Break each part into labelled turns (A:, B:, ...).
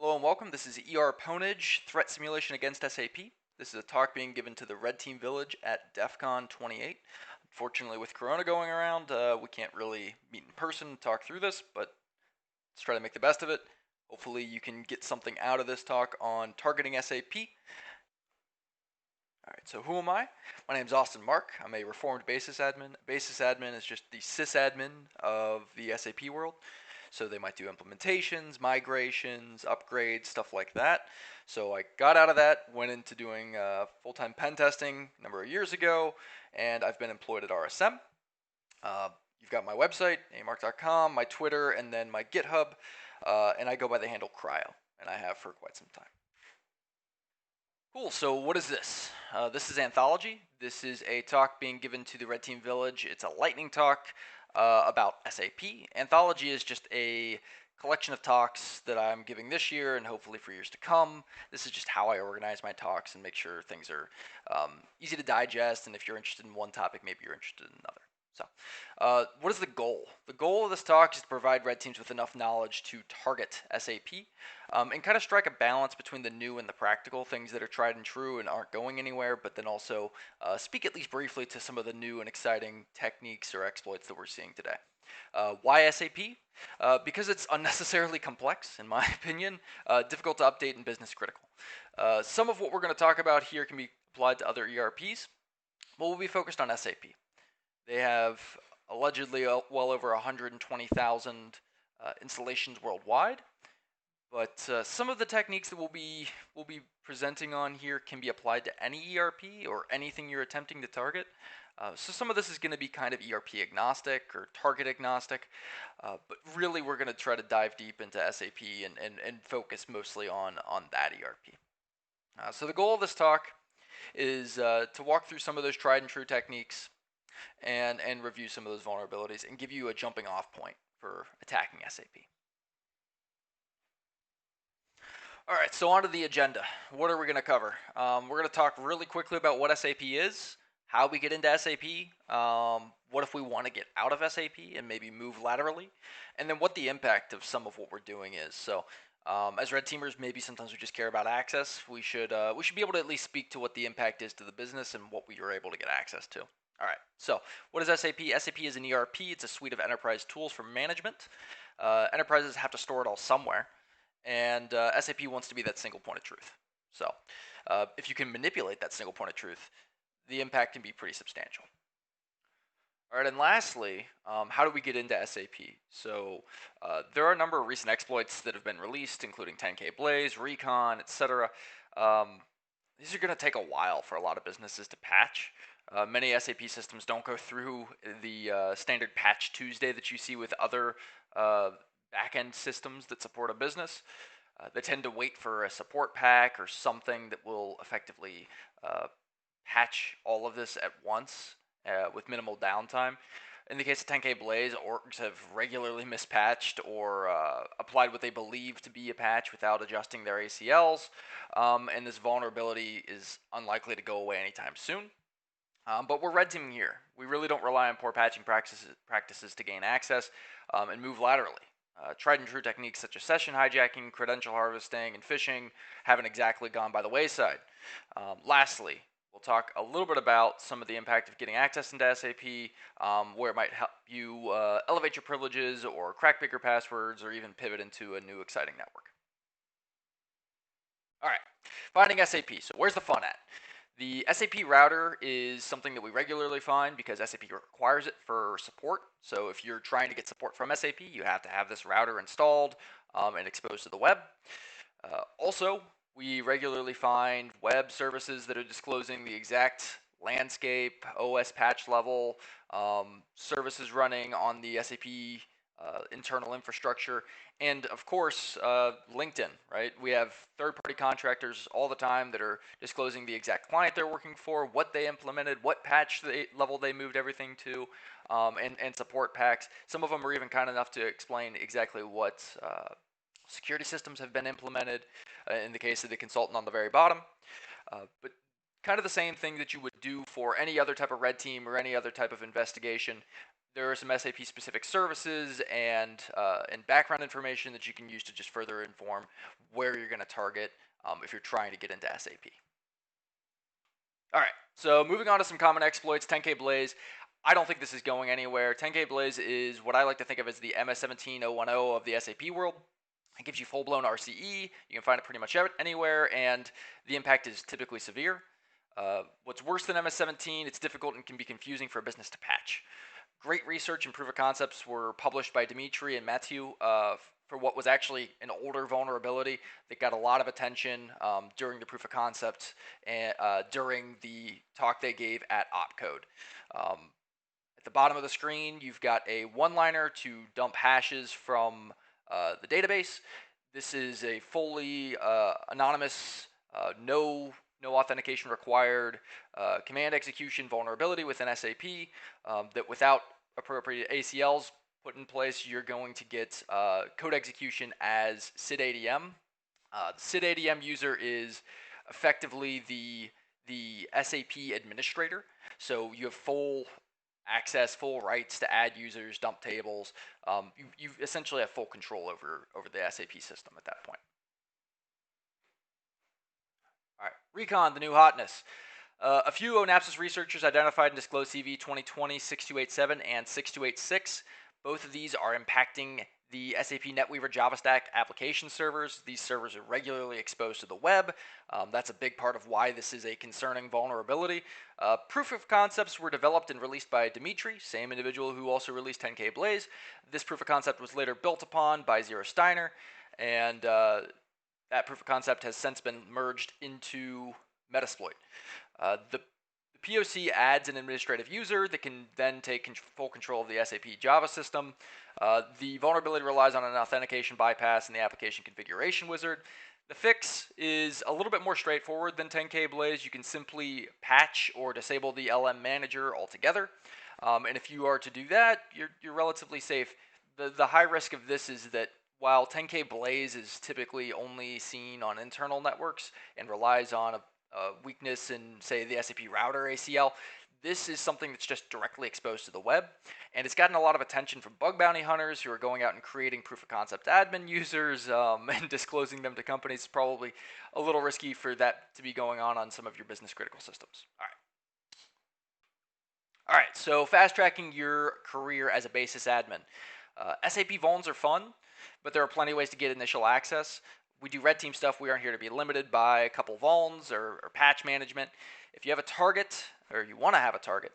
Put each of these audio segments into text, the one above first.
A: Hello and welcome. This is ERPwnage, Threat Simulation Against SAP. This is a talk being given to the Red Team Village at DEF CON 28. Unfortunately, with Corona going around, we can't really meet in person and talk through this, but let's try to make the best of it. Hopefully you can get something out of this talk on targeting SAP. Alright, so who am I? My name is Austin Marck. I'm a reformed basis admin. Basis admin is just the sysadmin of the SAP world. So they might do implementations, migrations, upgrades, stuff like that. So I got out of that, went into doing full-time pen testing a number of years ago, and I've been employed at RSM. You've got my website, amarck.com, my Twitter, and then my GitHub, and I go by the handle Cryo, and I have for quite some time. Cool, so what is this? This is Anthology. This is a talk being given to the Red Team Village. It's a lightning talk about SAP. Anthology is just a collection of talks that I'm giving this year and hopefully for years to come. This is just how I organize my talks and make sure things are easy to digest, and if you're interested in one topic, maybe you're interested in another. So, what is the goal? The goal of this talk is to provide red teams with enough knowledge to target SAP and kind of strike a balance between the new and the practical, things that are tried and true and aren't going anywhere, but then also speak at least briefly to some of the new and exciting techniques or exploits that we're seeing today. Why SAP? Because it's unnecessarily complex, in my opinion, difficult to update and business critical. Some of what we're going to talk about here can be applied to other ERPs, but we'll be focused on SAP. They have allegedly well over 120,000 installations worldwide, but some of the techniques that we'll be presenting on here can be applied to any ERP or anything you're attempting to target. So some of this is going to be kind of ERP agnostic or target agnostic, but really we're going to try to dive deep into SAP and focus mostly on that ERP. So the goal of this talk is to walk through some of those tried and true techniques and review some of those vulnerabilities and give you a jumping off point for attacking SAP. Alright, so on to the agenda. What are we going to cover? We're going to talk really quickly about what SAP is, how we get into SAP, what if we want to get out of SAP and maybe move laterally, and then what the impact of some of what we're doing is. So as red teamers, maybe sometimes we just care about access. We should be able to at least speak to what the impact is to the business and what we are able to get access to. All right, so what is SAP? SAP is an ERP. It's a suite of enterprise tools for management. Enterprises have to store it all somewhere, and SAP wants to be that single point of truth. So if you can manipulate that single point of truth, the impact can be pretty substantial. All right, and lastly, how do we get into SAP? So there are a number of recent exploits that have been released, including 10K Blaze, RECON, etc. These are going to take a while for a lot of businesses to patch. Many SAP systems don't go through the standard patch Tuesday that you see with other back-end systems that support a business. They tend to wait for a support pack or something that will effectively patch all of this at once with minimal downtime. In the case of 10K Blaze, orgs have regularly mispatched or applied what they believe to be a patch without adjusting their ACLs, and this vulnerability is unlikely to go away anytime soon. But we're red teaming here. We really don't rely on poor patching practices to gain access and move laterally. Tried and true techniques such as session hijacking, credential harvesting, and phishing haven't exactly gone by the wayside. Lastly, we'll talk a little bit about some of the impact of getting access into SAP, where it might help you elevate your privileges or crack bigger passwords or even pivot into a new exciting network. All right, finding SAP. So where's the fun at? The SAP router is something that we regularly find because SAP requires it for support. So if you're trying to get support from SAP, you have to have this router installed and exposed to the web. Also, we regularly find web services that are disclosing the exact landscape, OS patch level, services running on the SAP internal infrastructure, and of course LinkedIn, right? We have third-party contractors all the time that are disclosing the exact client they're working for, what they implemented, what patch level they moved everything to, and support packs. Some of them are even kind enough to explain exactly what security systems have been implemented in the case of the consultant on the very bottom. But kind of the same thing that you would do for any other type of red team or any other type of investigation. there are some SAP specific services and background information that you can use to just further inform where you're going to target if you're trying to get into SAP. All right, so moving on to some common exploits, 10K Blaze. I don't think this is going anywhere. 10K Blaze is what I like to think of as the MS17010 of the SAP world. It gives you full-blown RCE. You can find it pretty much anywhere, and the impact is typically severe. What's worse than MS-17, it's difficult and can be confusing for a business to patch. Great research and proof of concepts were published by Dimitri and Matthew for what was actually an older vulnerability that got a lot of attention during the proof of concept and during the talk they gave at OpCode. At the bottom of the screen, you've got a one-liner to dump hashes from the database. This is a fully anonymous, no authentication required command execution vulnerability within SAP that without appropriate ACLs put in place, you're going to get code execution as SID-ADM. The SID-ADM user is effectively the SAP administrator, so you have full access, full rights to add users, dump tables. You essentially have full control over the SAP system at that point. All right, RECON, the new hotness. A few ONAPSIS researchers identified and disclosed CV 2020-6287 and 6286. Both of these are impacting the SAP NetWeaver JavaStack application servers. These servers are regularly exposed to the web. That's a big part of why this is a concerning vulnerability. Proof of concepts were developed and released by Dimitri, same individual who also released 10K Blaze. This proof of concept was later built upon by Zero Steiner, and that proof of concept has since been merged into Metasploit. The POC adds an administrative user that can then take full control of the SAP Java system. The vulnerability relies on an authentication bypass in the application configuration wizard. The fix is a little bit more straightforward than 10K Blaze. You can simply patch or disable the LM manager altogether. And if you are to do that, you're relatively safe. The high risk of this is that while 10K Blaze is typically only seen on internal networks and relies on a weakness in, say, the SAP router ACL, this is something that's just directly exposed to the web, and it's gotten a lot of attention from bug bounty hunters who are going out and creating proof of concept admin users and disclosing them to companies. It's probably a little risky for that to be going on some of your business critical systems. All right, so fast tracking your career as a basis admin. SAP vulns are fun, but there are plenty of ways to get initial access. We do red team stuff. We aren't here to be limited by a couple vulns or patch management. If you have a target, or you want to have a target,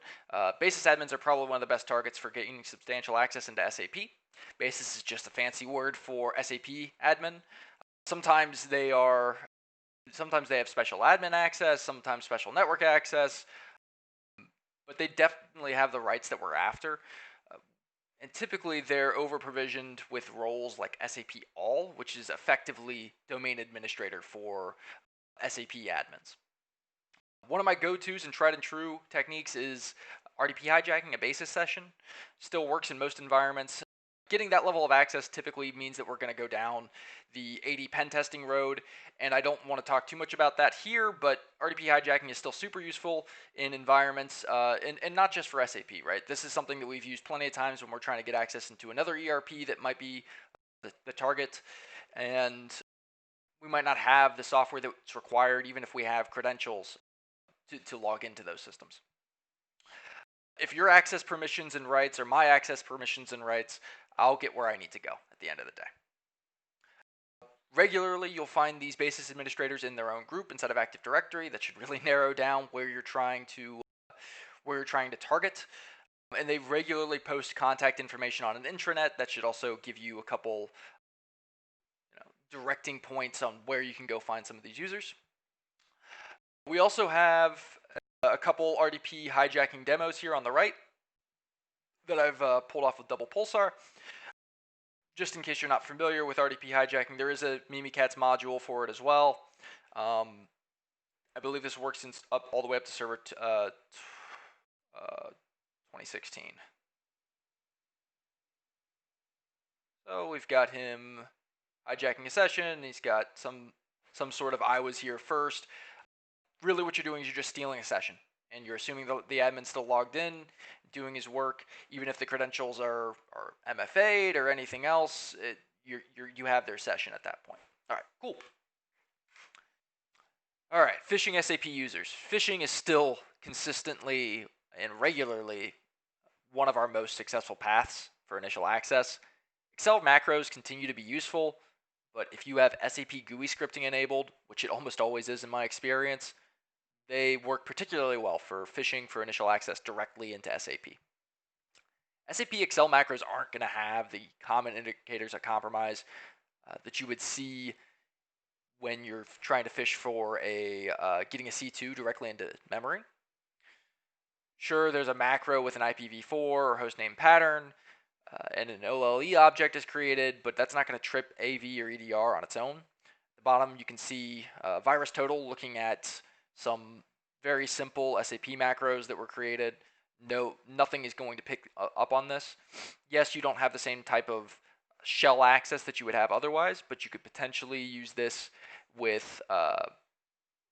A: basis admins are probably one of the best targets for getting substantial access into SAP. Basis is just a fancy word for SAP admin. Sometimes they have special admin access, sometimes special network access, but they definitely have the rights that we're after. And typically they're over-provisioned with roles like SAP All, which is effectively domain administrator for SAP admins. One of my go-tos and tried and true techniques is RDP hijacking a basis session. Still works in most environments. Getting that level of access typically means that we're going to go down the AD pen testing road, and I don't want to talk too much about that here, but RDP hijacking is still super useful in environments, and not just for SAP, right? This is something that we've used plenty of times when we're trying to get access into another ERP that might be the target, and we might not have the software that's required, even if we have credentials to log into those systems. If your access permissions and rights are my access permissions and rights, I'll get where I need to go at the end of the day. Regularly, you'll find these basis administrators in their own group inside of Active Directory. That should really narrow down where you're trying to target. And they regularly post contact information on an intranet. That should also give you a couple directing points on where you can go find some of these users. We also have a couple RDP hijacking demos here on the right that I've pulled off with double pulsar. Just in case you're not familiar with RDP hijacking, there is a Mimikatz module for it as well. I believe this works all the way up to server 2016. So we've got him hijacking a session. He's got some sort of I was here first. Really what you're doing is you're just stealing a session. and you're assuming the admin's still logged in, doing his work, even if the credentials are MFA'd or anything else, you have their session at that point. All right, cool. All right, phishing SAP users. Phishing is still consistently and regularly one of our most successful paths for initial access. Excel macros continue to be useful, but if you have SAP GUI scripting enabled, which it almost always is in my experience, they work particularly well for phishing for initial access directly into SAP. SAP Excel macros aren't going to have the common indicators of compromise that you would see when you're trying to phish for getting a C2 directly into memory. Sure, there's a macro with an IPv4 or hostname pattern, and an OLE object is created, but that's not going to trip AV or EDR on its own. At the bottom, you can see virus total looking at some very simple SAP macros that were created. Nothing is going to pick up on this. Yes, you don't have the same type of shell access that you would have otherwise, but you could potentially use this with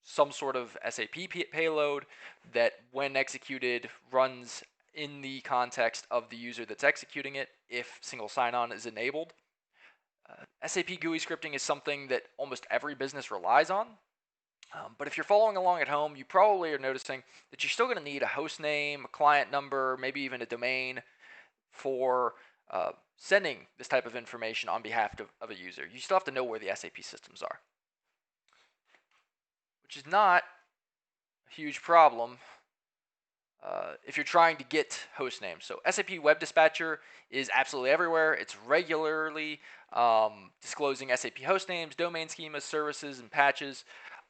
A: some sort of SAP payload that, when executed, runs in the context of the user that's executing it if single sign-on is enabled. SAP GUI scripting is something that almost every business relies on. But if you're following along at home, you probably are noticing that you're still going to need a host name, a client number, maybe even a domain for sending this type of information on behalf of a user. You still have to know where the SAP systems are, which is not a huge problem if you're trying to get host names. So SAP Web Dispatcher is absolutely everywhere. It's regularly disclosing SAP host names, domain schemas, services, and patches.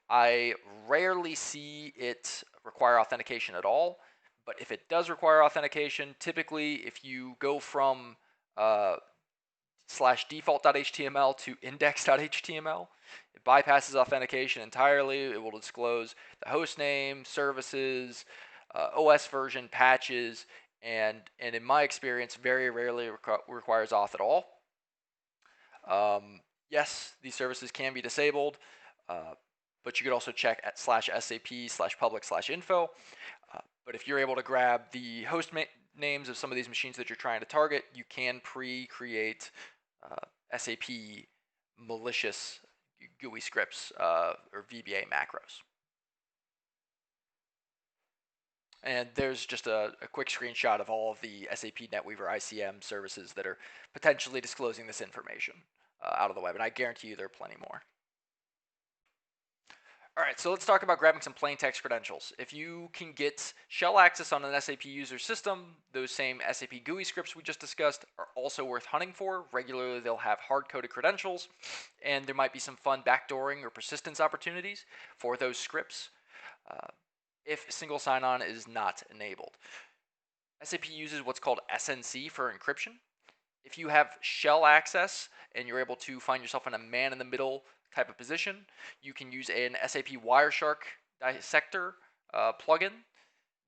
A: I rarely see it require authentication at all, but if it does require authentication, typically if you go from /default.html to index.html, it bypasses authentication entirely. It will disclose the host name, services, OS version, patches, and in my experience, very rarely requires auth at all. Yes, these services can be disabled, but you could also check at /SAP/public/info. But if you're able to grab the host names of some of these machines that you're trying to target, you can pre-create SAP malicious GUI scripts or VBA macros. And there's just a quick screenshot of all of the SAP NetWeaver ICM services that are potentially disclosing this information out of the web, and I guarantee you there are plenty more. All right, so let's talk about grabbing some plaintext credentials. If you can get shell access on an SAP user system, those same SAP GUI scripts we just discussed are also worth hunting for. Regularly, they'll have hard-coded credentials, and there might be some fun backdooring or persistence opportunities for those scripts if single sign-on is not enabled. SAP uses what's called SNC for encryption. If you have shell access and you're able to find yourself in a man-in-the-middle type of position, you can use an SAP Wireshark dissector plugin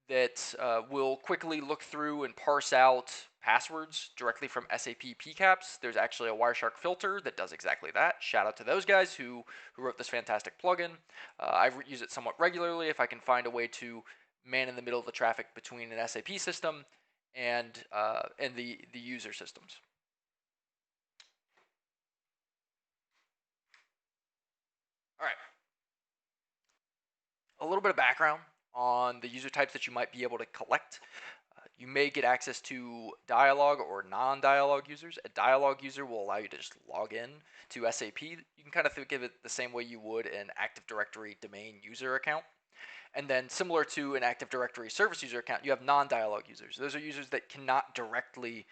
A: that will quickly look through and parse out passwords directly from SAP PCAPs. There's actually a Wireshark filter that does exactly that. Shout out to those guys who wrote this fantastic plugin. I use it somewhat regularly if I can find a way to man in the middle of the traffic between an SAP system and the user systems. All right. A little bit of background on the user types that you might be able to collect. You may get access to dialog or non-dialog users. A dialog user will allow you to just log in to SAP. You can kind of think of it the same way you would an Active Directory domain user account. And then similar to an Active Directory service user account, you have non-dialog users. Those are users that cannot directly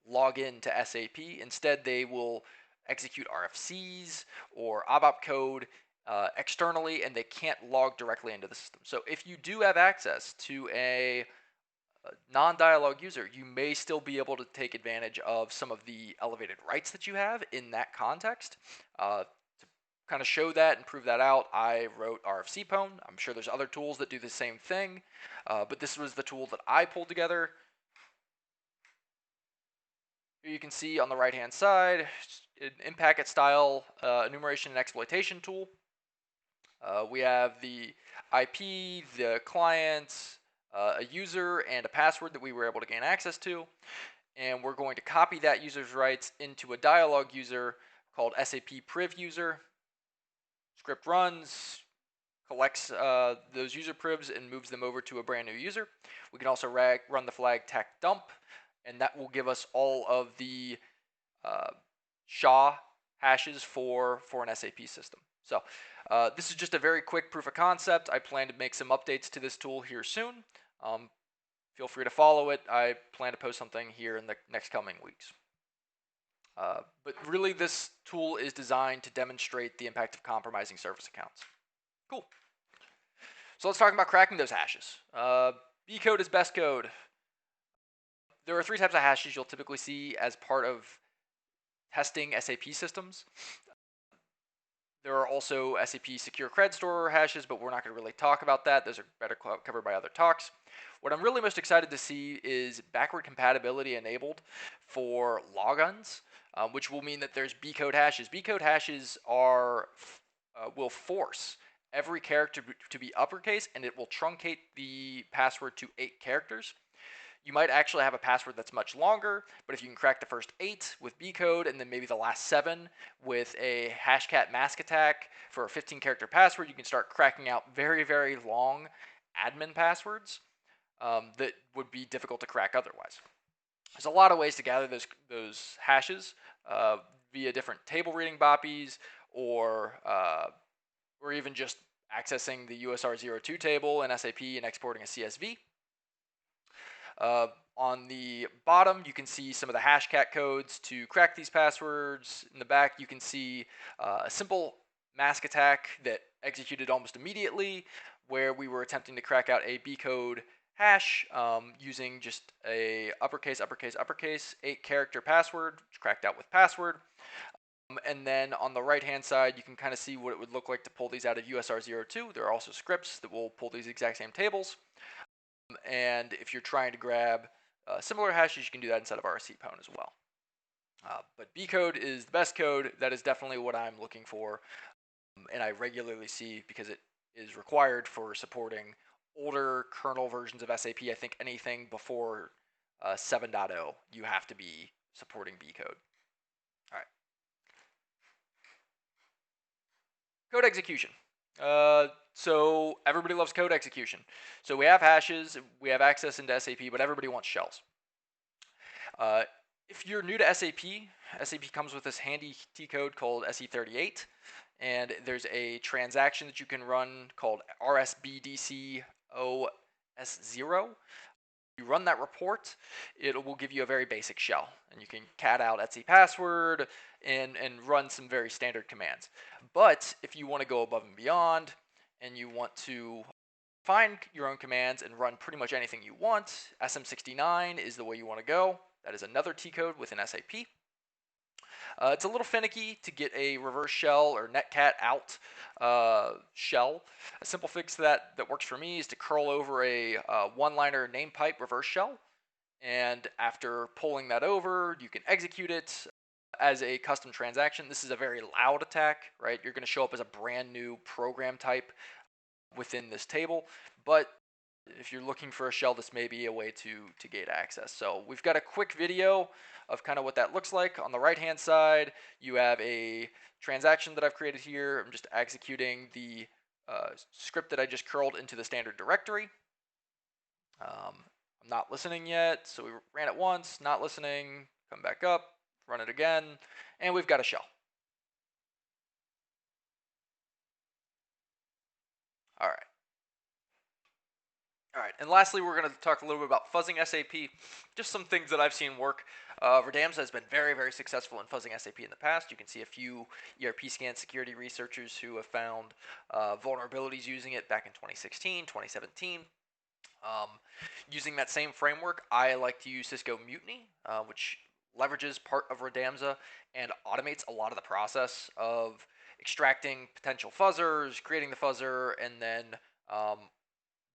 A: log in to SAP. Instead, they will execute RFCs or ABAP code externally, and they can't log directly into the system. So if you do have access to a non-dialog user, you may still be able to take advantage of some of the elevated rights that you have in that context. To kind of show that and prove that out, I wrote RFCPwn. I'm sure there's other tools that do the same thing, but this was the tool that I pulled together. Here you can see on the right-hand side, an impacket style enumeration and exploitation tool. We have the IP, the client, a user and a password that we were able to gain access to, and we're going to copy that user's rights into a dialog user called SAP priv user. Script runs, collects those user privs and moves them over to a brand new user. We can also run the flag tac dump, and that will give us all of the SHA hashes for an SAP system. So this is just a very quick proof of concept. I plan to make some updates to this tool here soon. Feel free to follow it. I plan to post something here in the next coming weeks. But really, this tool is designed to demonstrate the impact of compromising service accounts. Cool. So let's talk about cracking those hashes. BCODE is best code. There are 3 types of hashes you'll typically see as part of testing SAP systems. There are also SAP secure Creds store hashes, but we're not going to really talk about that. Those are better covered by other talks. What I'm really most excited to see is backward compatibility enabled for logons, which will mean that there's BCODE hashes. BCODE hashes will force every character to be uppercase, and it will truncate the password to 8 characters. You might actually have a password that's much longer, but if you can crack the first 8 with BCODE and then maybe the last 7 with a hashcat mask attack for a 15-character password, you can start cracking out very, very long admin passwords that would be difficult to crack otherwise. There's a lot of ways to gather those hashes via different table reading boppies or even just accessing the USR02 table in SAP and exporting a CSV. On the bottom, you can see some of the hashcat codes to crack these passwords. In the back, you can see a simple mask attack that executed almost immediately, where we were attempting to crack out a BCODE hash using just a uppercase, 8-character password, which cracked out with password. And then on the right-hand side, you can kind of see what it would look like to pull these out of USR02. There are also scripts that will pull these exact same tables. And if you're trying to grab similar hashes, you can do that inside of RFCPwn as well. But BCODE is the best code. That is definitely what I'm looking for, and I regularly see because it is required for supporting older kernel versions of SAP. I think anything before 7.0, you have to be supporting BCODE. All right. Code execution. So everybody loves code execution. So we have hashes, we have access into SAP, but everybody wants shells. If you're new to SAP, SAP comes with this handy T code called SE38, and there's a transaction that you can run called RSBDCOS0. You run that report, it will give you a very basic shell, and you can cat out etc password and run some very standard commands. But if you want to go above and beyond, and you want to find your own commands and run pretty much anything you want, SM69 is the way you want to go. That is another T code within SAP. It's a little finicky to get a reverse shell or netcat out shell. A simple fix that works for me is to curl over a one-liner name pipe reverse shell, and after pulling that over, you can execute it as a custom transaction. This is a very loud attack, right? You're going to show up as a brand new program type within this table, but if you're looking for a shell, this may be a way to gate access. So we've got a quick video of kind of what that looks like. On the right-hand side, you have a transaction that I've created here. I'm just executing the script that I just curled into the standard directory. I'm not listening yet, so we ran it once, not listening, come back up, run it again, and we've got a shell. All right. All right, and lastly, we're going to talk a little bit about fuzzing SAP, just some things that I've seen work. Verdamza has been very, very successful in fuzzing SAP in the past. You can see a few ERP scan security researchers who have found vulnerabilities using it back in 2016, 2017. Using that same framework, I like to use Cisco Mutiny, which leverages part of Verdamza and automates a lot of the process of extracting potential fuzzers, creating the fuzzer, and then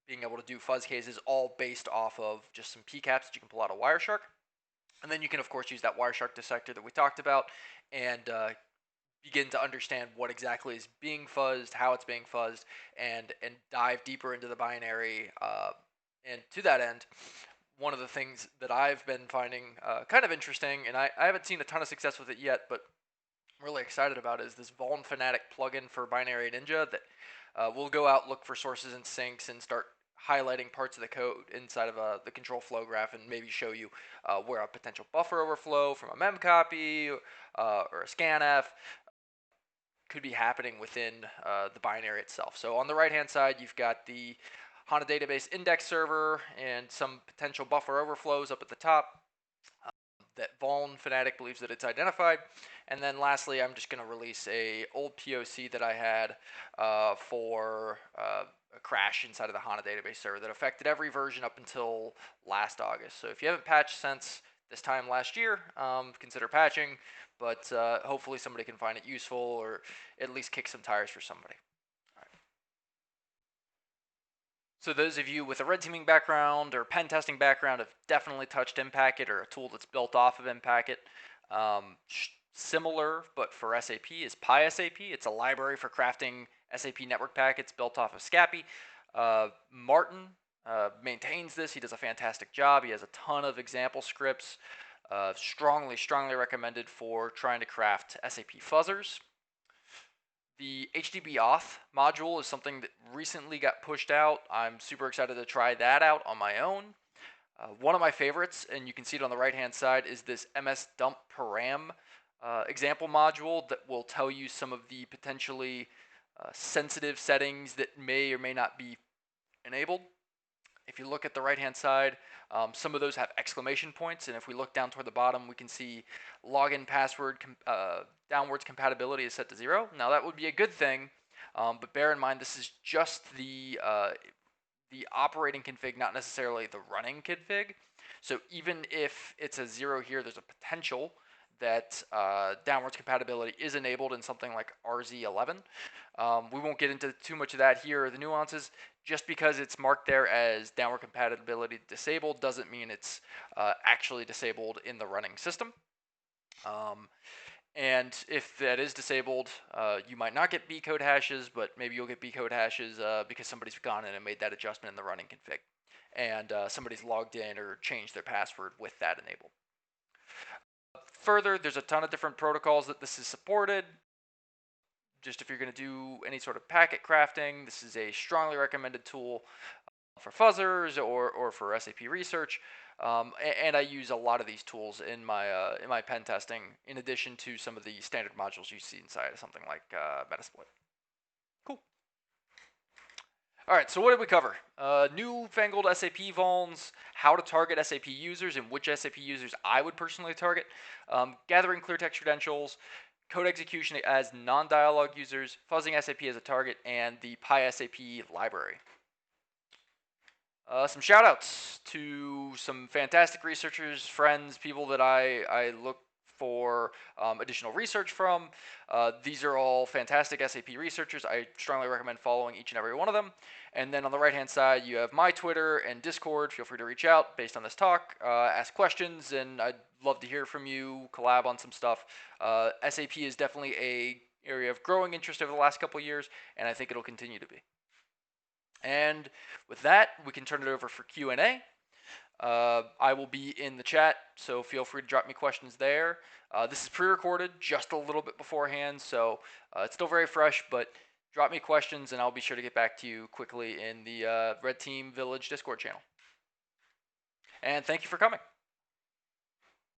A: being able to do fuzz cases all based off of just some PCAPs that you can pull out of Wireshark. And then you can, of course, use that Wireshark dissector that we talked about and begin to understand what exactly is being fuzzed, how it's being fuzzed, and dive deeper into the binary And to that end, one of the things that I've been finding kind of interesting, and I haven't seen a ton of success with it yet, but I'm really excited about it, is this Vuln Fanatic plugin for Binary Ninja that will go out, look for sources and sinks, and start highlighting parts of the code inside of the control flow graph, and maybe show you where a potential buffer overflow from a memcopy or a scanf could be happening within the binary itself. So on the right-hand side, you've got the HANA database index server and some potential buffer overflows up at the top that Vuln Fanatic believes that it's identified. And then lastly, I'm just going to release a old POC that I had for a crash inside of the HANA database server that affected every version up until last August. So if you haven't patched since this time last year, consider patching, but hopefully somebody can find it useful or at least kick some tires for somebody. So those of you with a red teaming background or pen testing background have definitely touched Impacket or a tool that's built off of Impacket. Similar, but for SAP, is PYSAP. It's a library for crafting SAP network packets built off of SCAPI. Martin maintains this. He does a fantastic job. He has a ton of example scripts. Strongly recommended for trying to craft SAP fuzzers. The HDB auth module is something that recently got pushed out. I'm super excited to try that out on my own. One of my favorites, and you can see it on the right-hand side, is this MS dump param example module that will tell you some of the potentially sensitive settings that may or may not be enabled. If you look at the right-hand side, some of those have exclamation points, and if we look down toward the bottom, we can see login password downwards compatibility is set to 0. Now that would be a good thing, but bear in mind this is just the operating config, not necessarily the running config. So even if it's a 0 here, there's a potential that downwards compatibility is enabled in something like RZ11. We won't get into too much of that here, the nuances. Just because it's marked there as downward compatibility disabled doesn't mean it's actually disabled in the running system. And if that is disabled, you might not get BCODE hashes, but maybe you'll get BCODE hashes because somebody's gone in and made that adjustment in the running config. And somebody's logged in or changed their password with that enabled. Further, there's a ton of different protocols that this is supported. Just if you're going to do any sort of packet crafting, this is a strongly recommended tool for fuzzers or for SAP research. And I use a lot of these tools in my pen testing, in addition to some of the standard modules you see inside of something like Metasploit. Cool. All right, so what did we cover? Newfangled SAP vulns, how to target SAP users and which SAP users I would personally target, gathering clear text credentials, code execution as non-dialog users, fuzzing SAP as a target, and the PySAP library. Some shout outs to some fantastic researchers, friends, people that I look for additional research from. These are all fantastic SAP researchers. I strongly recommend following each and every one of them. And then on the right-hand side, you have my Twitter and Discord. Feel free to reach out based on this talk, ask questions, and I'd love to hear from you, collab on some stuff. SAP is definitely a area of growing interest over the last couple of years, and I think it'll continue to be. And with that, we can turn it over for Q&A. I will be in the chat, so feel free to drop me questions there. This is pre-recorded just a little bit beforehand, so it's still very fresh, but drop me questions and I'll be sure to get back to you quickly in the Red Team Village Discord channel. And thank you for coming.